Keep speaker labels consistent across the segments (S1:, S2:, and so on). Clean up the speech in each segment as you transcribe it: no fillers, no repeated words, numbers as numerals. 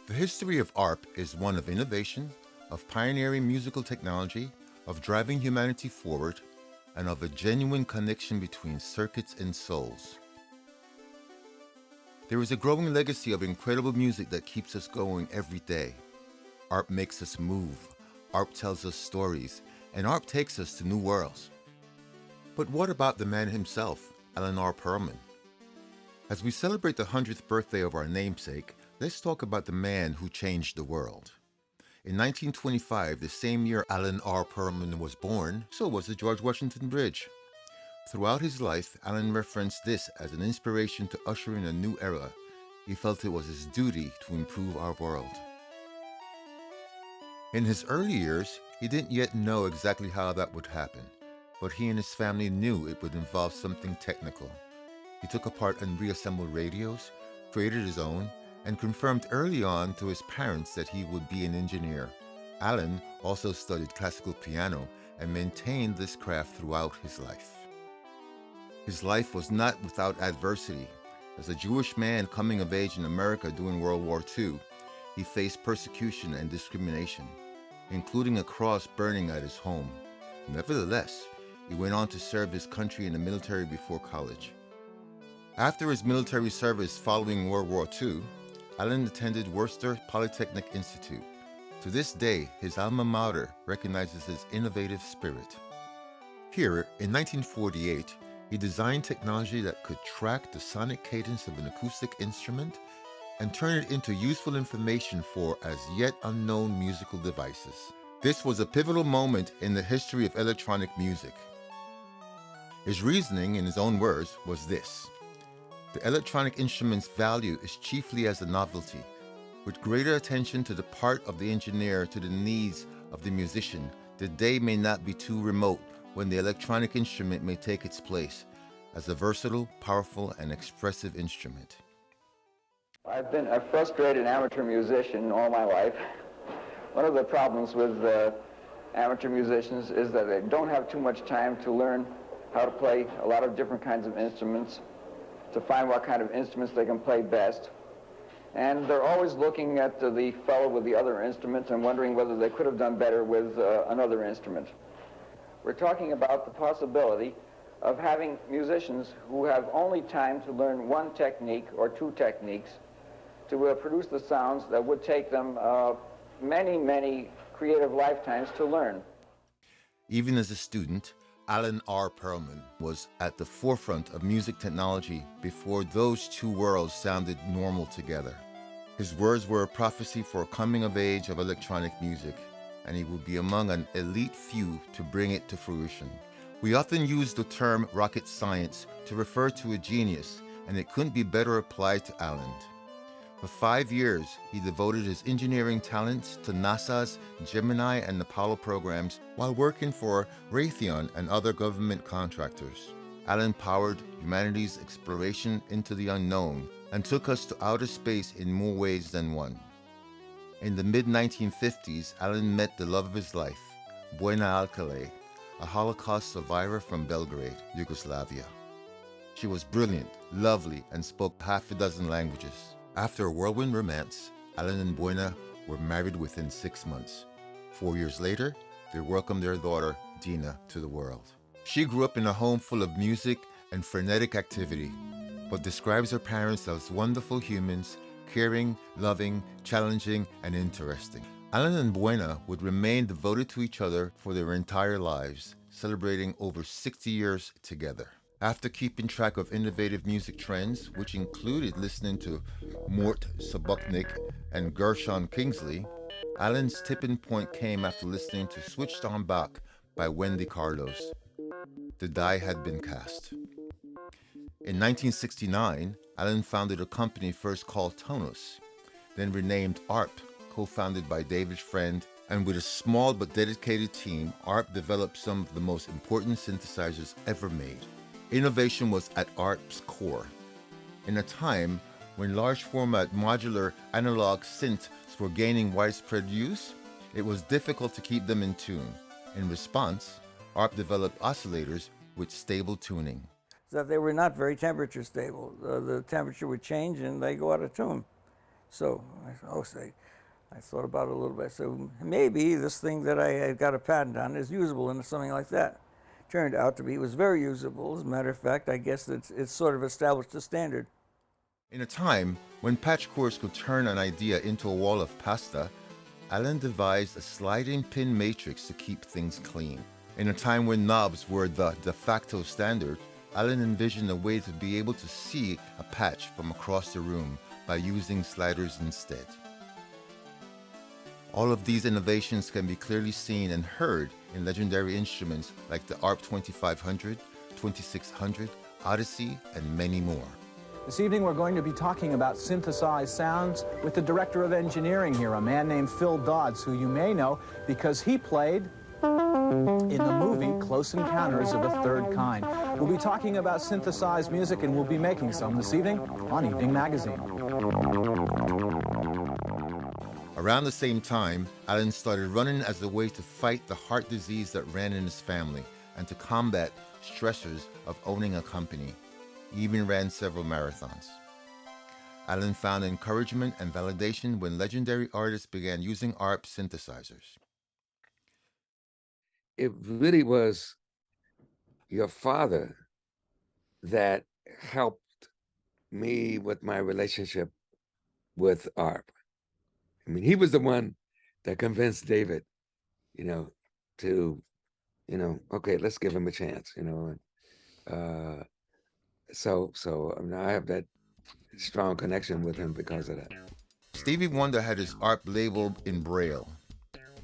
S1: The history of ARP is one of innovation, of pioneering musical technology, of driving humanity forward, and of a genuine connection between circuits and souls. There is a growing legacy of incredible music that keeps us going every day. ARP makes us move, ARP tells us stories, and ARP takes us to new worlds. But what about the man himself, Alan R. Pearlman? As we celebrate the 100th birthday of our namesake, let's talk about the man who changed the world. In 1925, the same year Alan R. Pearlman was born, so was the George Washington Bridge. Throughout his life, Alan referenced this as an inspiration to usher in a new era. He felt it was his duty to improve our world. In his early years, he didn't yet know exactly how that would happen, but he and his family knew it would involve something technical. He took apart and reassembled radios, created his own, and confirmed early on to his parents that he would be an engineer. Alan also studied classical piano and maintained this craft throughout his life. His life was not without adversity. As a Jewish man coming of age in America during World War II, he faced persecution and discrimination, including a cross burning at his home. Nevertheless, he went on to serve his country in the military before college. After his military service following World War II, Alan attended Worcester Polytechnic Institute. To this day, his alma mater recognizes his innovative spirit. Here, in 1948, he designed technology that could track the sonic cadence of an acoustic instrument and turn it into useful information for as yet unknown musical devices. This was a pivotal moment in the history of electronic music. His reasoning, in his own words, was this: the electronic instrument's value is chiefly as a novelty, with greater attention to the part of the engineer to the needs of the musician. The day may not be too remote when the electronic instrument may take its place as a versatile, powerful, and expressive instrument.
S2: I've been a frustrated amateur musician all my life. One of the problems with amateur musicians is that they don't have too much time to learn how to play a lot of different kinds of instruments, to find what kind of instruments they can play best. And they're always looking at the fellow with the other instrument and wondering whether they could have done better with another instrument. We're talking about the possibility of having musicians who have only time to learn one technique or two techniques to produce the sounds that would take them many, many creative lifetimes to learn.
S1: Even as a student, Alan R. Pearlman was at the forefront of music technology before those two worlds sounded normal together. His words were a prophecy for a coming of age of electronic music, and he would be among an elite few to bring it to fruition. We often use the term rocket science to refer to a genius, and it couldn't be better applied to Alan. For 5 years, he devoted his engineering talents to NASA's Gemini and Apollo programs while working for Raytheon and other government contractors. Alan powered humanity's exploration into the unknown and took us to outer space in more ways than one. In the mid-1950s, Alan met the love of his life, Buena Alcalay, a Holocaust survivor from Belgrade, Yugoslavia. She was brilliant, lovely, and spoke half a dozen languages. After a whirlwind romance, Alan and Buena were married within 6 months. 4 years later, they welcomed their daughter, Dina, to the world. She grew up in a home full of music and frenetic activity, but describes her parents as wonderful humans, caring, loving, challenging, and interesting. Alan and Buena would remain devoted to each other for their entire lives, celebrating over 60 years together. After keeping track of innovative music trends, which included listening to Mort Subotnick and Gershon Kingsley, Alan's tipping point came after listening to Switched On Back by Wendy Carlos. The die had been cast. In 1969, Alan founded a company first called Tonus, then renamed ARP, co-founded by David Friend, and with a small but dedicated team, ARP developed some of the most important synthesizers ever made. Innovation was at ARP's core. In a time when large format modular analog synths were gaining widespread use, it was difficult to keep them in tune. In response, ARP developed oscillators with stable tuning.
S3: So they were not very temperature stable. The temperature would change and they go out of tune. So I thought about it a little bit. So maybe this thing that I had got a patent on is usable in something like that. Turned out to be, it was very usable. As a matter of fact, I guess it's sort of established a standard.
S1: In a time when patch cores could turn an idea into a wall of pasta, Alan devised a sliding pin matrix to keep things clean. In a time when knobs were the de facto standard, Alan envisioned a way to be able to see a patch from across the room by using sliders instead. All of these innovations can be clearly seen and heard in legendary instruments like the ARP 2500, 2600, Odyssey, and many more.
S4: This evening we're going to be talking about synthesized sounds with the director of engineering here, a man named Phil Dodds, who you may know because he played in the movie Close Encounters of a Third Kind. We'll be talking about synthesized music, and we'll be making some this evening on Evening Magazine.
S1: Around the same time, Alan started running as a way to fight the heart disease that ran in his family and to combat stressors of owning a company. He even ran several marathons. Alan found encouragement and validation when legendary artists began using ARP synthesizers.
S5: It really was your father that helped me with my relationship with ARP. I mean, he was the one that convinced David, to, okay, let's give him a chance, So I mean, I have that strong connection with him because of that.
S1: Stevie Wonder had his ARP labeled in Braille.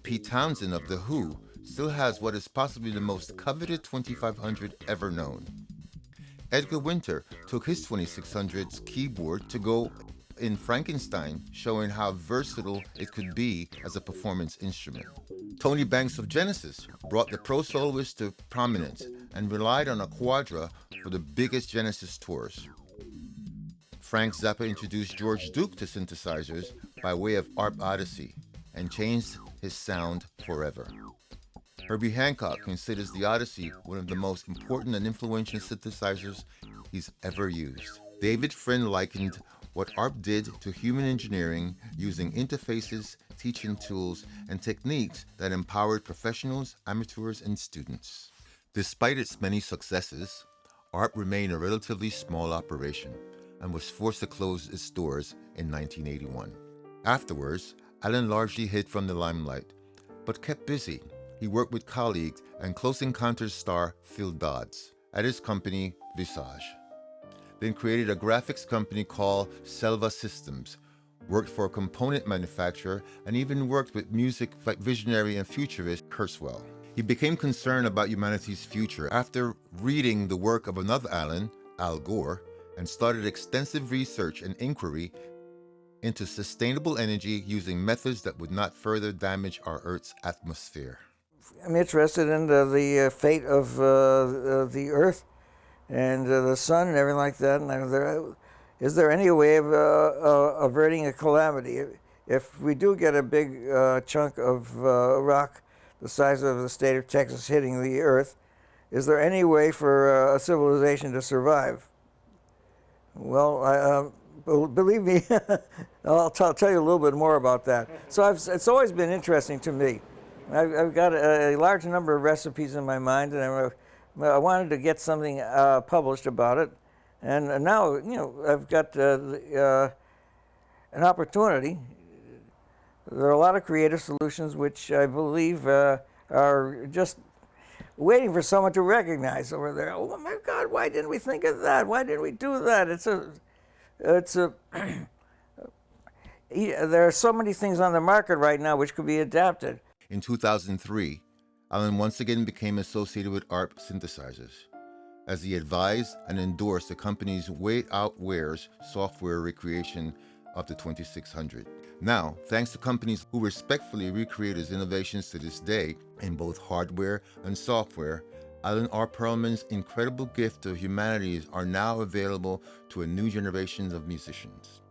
S1: Pete Townsend of The Who still has what is possibly the most coveted 2500 ever known. Edgar Winter took his 2600's keyboard to go in Frankenstein, showing how versatile it could be as a performance instrument. Tony Banks of Genesis brought the pro soloist to prominence and relied on a Quadra for the biggest Genesis tours. Frank Zappa introduced George Duke to synthesizers by way of ARP Odyssey and changed his sound forever. Herbie Hancock considers the Odyssey one of the most important and influential synthesizers he's ever used. David Friend likened what ARP did to human engineering using interfaces, teaching tools, and techniques that empowered professionals, amateurs, and students. Despite its many successes, ARP remained a relatively small operation and was forced to close its doors in 1981. Afterwards, Alan largely hid from the limelight, but kept busy. He worked with colleagues and Close Encounters star Phil Dodds at his company Visage. Then created a graphics company called Selva Systems, worked for a component manufacturer, and even worked with music visionary and futurist Kurzweil. He became concerned about humanity's future after reading the work of another Alan, Al Gore, and started extensive research and inquiry into sustainable energy using methods that would not further damage our Earth's atmosphere.
S3: I'm interested in the fate of the Earth and the sun and everything like that. And is there any way of averting a calamity? If we do get a big chunk of rock the size of the state of Texas hitting the Earth, is there any way for a civilization to survive? Well, believe me, I'll tell you a little bit more about that. So it's always been interesting to me. I've got a large number of recipes in my mind, and I wanted to get something published about it. And now, I've got an opportunity. There are a lot of creative solutions which I believe are just waiting for someone to recognize over there. Oh my God, why didn't we think of that? Why didn't we do that? There are so many things on the market right now which could be adapted.
S1: In 2003, Alan once again became associated with ARP Synthesizers, as he advised and endorsed the company's Way Out Wares software recreation of the 2600. Now, thanks to companies who respectfully recreate his innovations to this day in both hardware and software, Alan R. Pearlman's incredible gift to humanity are now available to a new generation of musicians.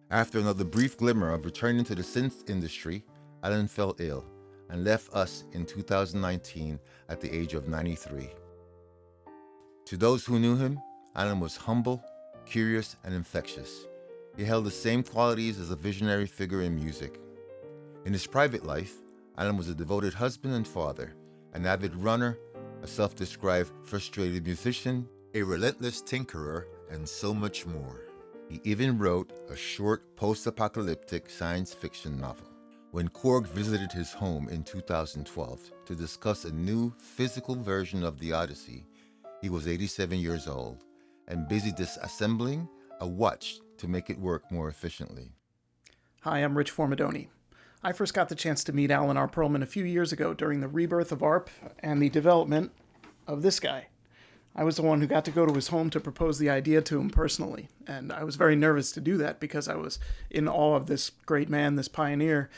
S1: After another brief glimmer of returning to the synth industry, Alan fell ill and left us in 2019 at the age of 93. To those who knew him, Alan was humble, curious, and infectious. He held the same qualities as a visionary figure in music. In his private life, Alan was a devoted husband and father, an avid runner, a self-described frustrated musician, a relentless tinkerer, and so much more. He even wrote a short post-apocalyptic science fiction novel. When Korg visited his home in 2012 to discuss a new physical version of the Odyssey, he was 87 years old and busy disassembling a watch to make it work more efficiently.
S6: Hi, I'm Rich Formidoni. I first got the chance to meet Alan R. Pearlman a few years ago during the rebirth of ARP and the development of this guy. I was the one who got to go to his home to propose the idea to him personally, and I was very nervous to do that because I was in awe of this great man, this pioneer,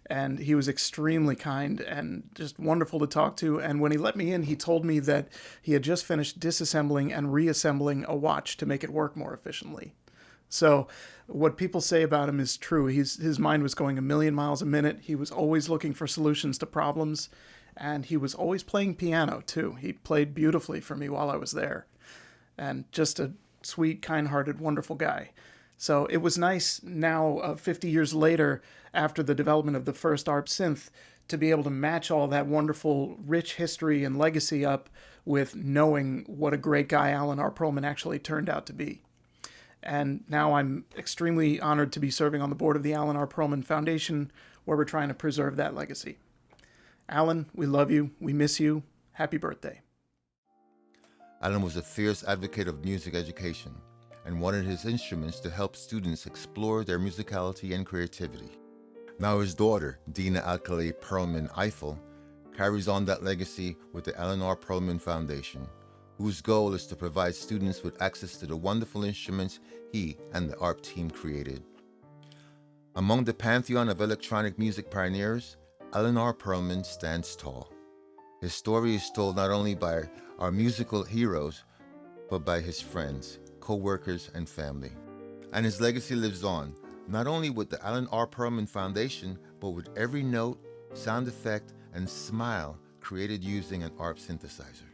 S6: and he was extremely kind and just wonderful to talk to. And when he let me in, he told me that he had just finished disassembling and reassembling a watch to make it work more efficiently. So what people say about him is true. His mind was going a million miles a minute. He was always looking for solutions to problems, and he was always playing piano too. He played beautifully for me while I was there, and just a sweet, kind-hearted, wonderful guy. So it was nice now, 50 years later, after the development of the first ARP synth, to be able to match all that wonderful, rich history and legacy up with knowing what a great guy Alan R. Pearlman actually turned out to be. And now I'm extremely honored to be serving on the board of the Alan R. Pearlman Foundation, where we're trying to preserve that legacy. Alan, we love you. We miss you. Happy birthday.
S1: Alan was a fierce advocate of music education and wanted his instruments to help students explore their musicality and creativity. Now his daughter, Dina Alcalay Pearlman Eiffel, carries on that legacy with the Alan R. Pearlman Foundation, whose goal is to provide students with access to the wonderful instruments he and the ARP team created. Among the pantheon of electronic music pioneers, Alan R. Pearlman stands tall. His story is told not only by our musical heroes, but by his friends, co-workers, and family. And his legacy lives on, not only with the Alan R. Pearlman Foundation, but with every note, sound effect, and smile created using an ARP synthesizer.